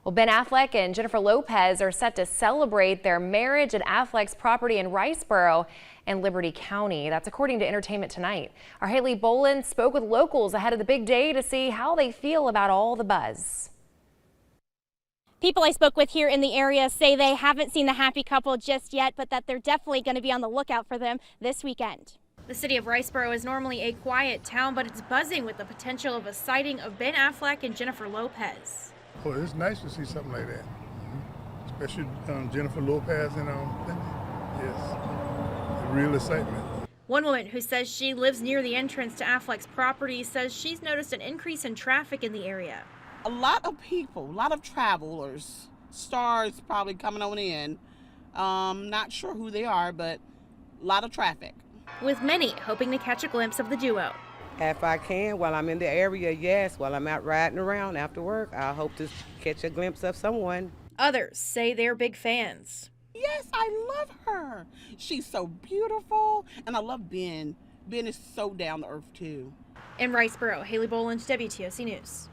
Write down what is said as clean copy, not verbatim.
Well, Ben Affleck and Jennifer Lopez are set to celebrate their marriage at Affleck's property in Riceboro and Liberty County. That's according to Entertainment Tonight. Our Haley Boland spoke with locals ahead of the big day to see how they feel about all the buzz. People I spoke with here in the area say they haven't seen the happy couple just yet, but that they're definitely going to be on the lookout for them this weekend. The city of Riceboro is normally a quiet town, but it's buzzing with the potential of a sighting of Ben Affleck and Jennifer Lopez. Oh, it's nice to see something like that, especially Jennifer Lopez and yes, real excitement. One woman who says she lives near the entrance to Affleck's property says she's noticed an increase in traffic in the area. A lot of people, a lot of travelers, stars probably coming on in. Not sure who they are, but a lot of traffic. With many hoping to catch a glimpse of the duo. If I can, while I'm in the area, yes. While I'm out riding around after work, I hope to catch a glimpse of someone. Others say they're big fans. Yes, I love her. She's so beautiful, and I love Ben. Ben is so down to earth, too. In Riceboro, Haley Boland, WTOC News.